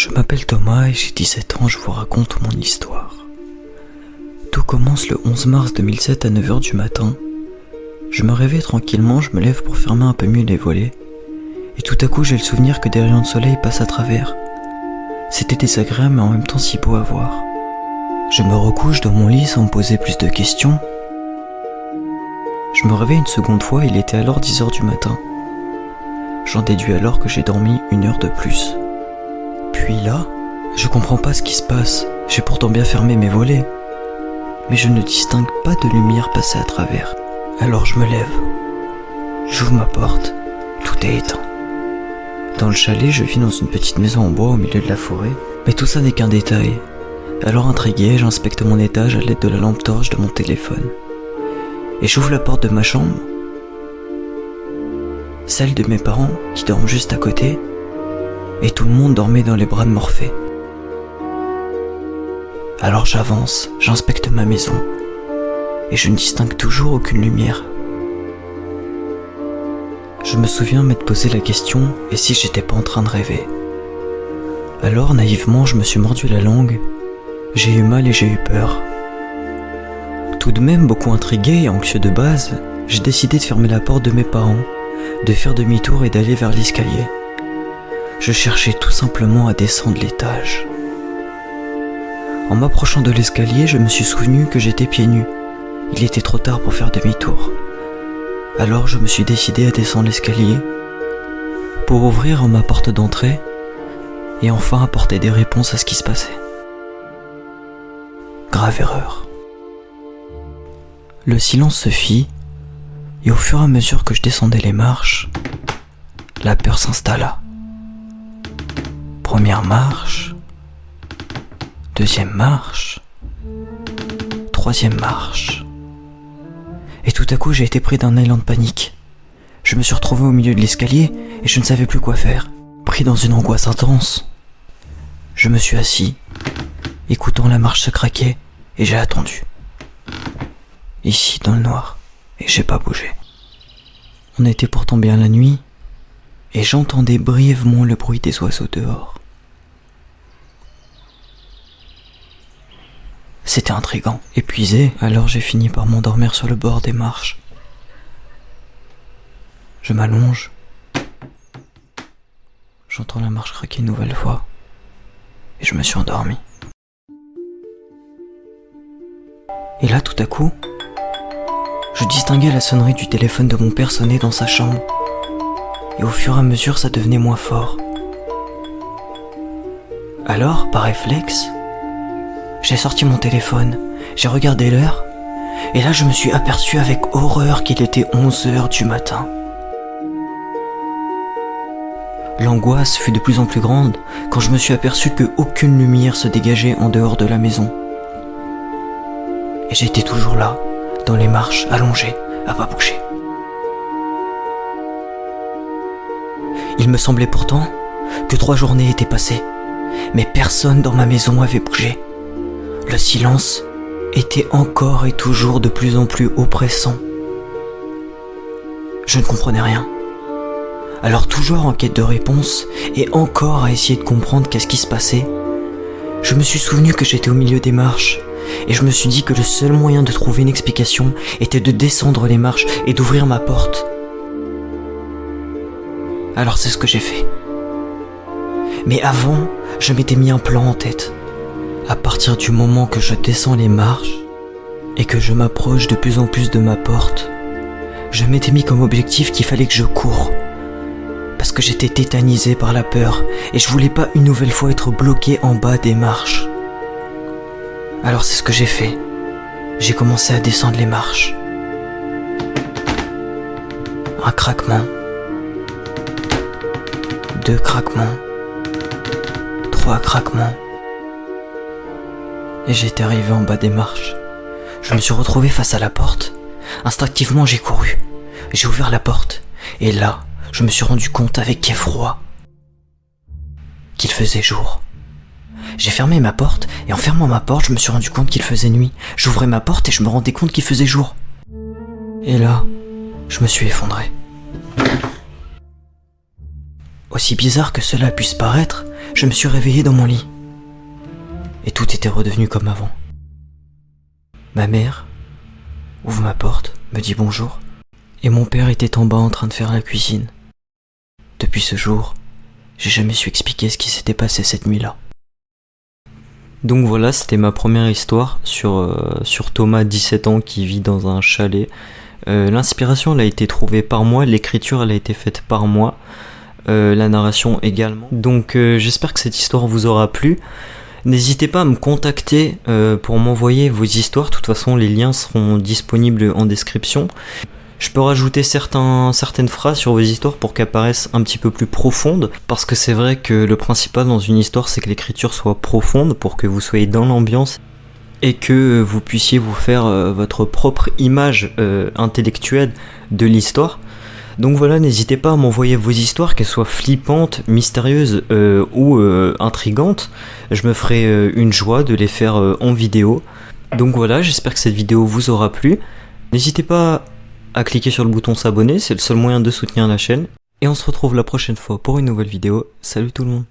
Je m'appelle Thomas et j'ai 17 ans, je vous raconte mon histoire. Tout commence le 11 mars 2007 à 9h du matin. Je me réveille tranquillement, je me lève pour fermer un peu mieux les volets. Et tout à coup j'ai le souvenir que des rayons de soleil passent à travers. C'était désagréable mais en même temps si beau à voir. Je me recouche dans mon lit sans me poser plus de questions. Je me réveille une seconde fois, il était alors 10h du matin. J'en déduis alors que j'ai dormi 1 heure de plus. Puis là, je comprends pas ce qui se passe, j'ai pourtant bien fermé mes volets. Mais je ne distingue pas de lumière passer à travers. Alors je me lève. J'ouvre ma porte, tout est éteint. Dans le chalet, je vis dans une petite maison en bois au milieu de la forêt. Mais tout ça n'est qu'un détail. Alors intrigué, j'inspecte mon étage à l'aide de la lampe torche de mon téléphone. Et j'ouvre la porte de ma chambre. Celle de mes parents qui dorment juste à côté. Et tout le monde dormait dans les bras de Morphée. Alors j'avance, j'inspecte ma maison. Et je ne distingue toujours aucune lumière. Je me souviens m'être posé la question, et si j'étais pas en train de rêver? Alors naïvement je me suis mordu la langue, j'ai eu mal et j'ai eu peur. Tout de même beaucoup intrigué et anxieux de base, j'ai décidé de fermer la porte de mes parents, de faire demi-tour et d'aller vers l'escalier. Je cherchais tout simplement à descendre l'étage. En m'approchant de l'escalier, je me suis souvenu que j'étais pieds nus. Il était trop tard pour faire demi-tour. Alors je me suis décidé à descendre l'escalier pour ouvrir ma porte d'entrée et enfin apporter des réponses à ce qui se passait. Grave erreur. Le silence se fit et au fur et à mesure que je descendais les marches, la peur s'installa. Première marche, deuxième marche, troisième marche. Et tout à coup j'ai été pris d'un élan de panique. Je me suis retrouvé au milieu de l'escalier et je ne savais plus quoi faire. Pris dans une angoisse intense, je me suis assis, écoutant la marche se craquer et j'ai attendu. Ici dans le noir, et j'ai pas bougé. On était pourtant bien la nuit et j'entendais brièvement le bruit des oiseaux dehors. C'était intriguant. Épuisé, alors j'ai fini par m'endormir sur le bord des marches. Je m'allonge. J'entends la marche craquer une nouvelle fois. Et je me suis endormi. Et là, tout à coup, je distinguais la sonnerie du téléphone de mon père sonner dans sa chambre. Et au fur et à mesure, ça devenait moins fort. Alors, par réflexe, j'ai sorti mon téléphone, j'ai regardé l'heure, et là je me suis aperçu avec horreur qu'il était 11h du matin. L'angoisse fut de plus en plus grande quand je me suis aperçu qu'aucune lumière se dégageait en dehors de la maison. Et j'étais toujours là, dans les marches, allongé, à pas bouger. Il me semblait pourtant que 3 journées étaient passées, mais personne dans ma maison avait bougé. Le silence était encore et toujours de plus en plus oppressant. Je ne comprenais rien. Alors toujours en quête de réponse et encore à essayer de comprendre qu'est-ce qui se passait, je me suis souvenu que j'étais au milieu des marches et je me suis dit que le seul moyen de trouver une explication était de descendre les marches et d'ouvrir ma porte. Alors c'est ce que j'ai fait. Mais avant, je m'étais mis un plan en tête. À partir du moment que je descends les marches et que je m'approche de plus en plus de ma porte, je m'étais mis comme objectif qu'il fallait que je cours. Parce que j'étais tétanisé par la peur et je voulais pas une nouvelle fois être bloqué en bas des marches. Alors c'est ce que j'ai fait. J'ai commencé à descendre les marches. Un craquement. 2 craquements. 3 craquements. Et j'étais arrivé en bas des marches. Je me suis retrouvé face à la porte. Instinctivement, j'ai couru. J'ai ouvert la porte. Et là, je me suis rendu compte avec effroi qu'il faisait jour. J'ai fermé ma porte, et en fermant ma porte, je me suis rendu compte qu'il faisait nuit. J'ouvrais ma porte et je me rendais compte qu'il faisait jour. Et là, je me suis effondré. Aussi bizarre que cela puisse paraître, je me suis réveillé dans mon lit. Et tout était redevenu comme avant. Ma mère ouvre ma porte, me dit bonjour, et mon père était en bas en train de faire la cuisine. Depuis ce jour, j'ai jamais su expliquer ce qui s'était passé cette nuit-là. Donc voilà, c'était ma première histoire sur Thomas, 17 ans, qui vit dans un chalet. L'inspiration, elle a été trouvée par moi, l'écriture, elle a été faite par moi, la narration également. Donc j'espère que cette histoire vous aura plu. N'hésitez pas à me contacter pour m'envoyer vos histoires. De toute façon, les liens seront disponibles en description. Je peux rajouter certaines phrases sur vos histoires pour qu'elles paraissent un petit peu plus profondes, parce que c'est vrai que le principal dans une histoire, c'est que l'écriture soit profonde pour que vous soyez dans l'ambiance et que vous puissiez vous faire votre propre image intellectuelle de l'histoire. Donc voilà, n'hésitez pas à m'envoyer vos histoires, qu'elles soient flippantes, mystérieuses ou intrigantes. Je me ferai une joie de les faire en vidéo. Donc voilà, j'espère que cette vidéo vous aura plu. N'hésitez pas à cliquer sur le bouton s'abonner, c'est le seul moyen de soutenir la chaîne. Et on se retrouve la prochaine fois pour une nouvelle vidéo. Salut tout le monde!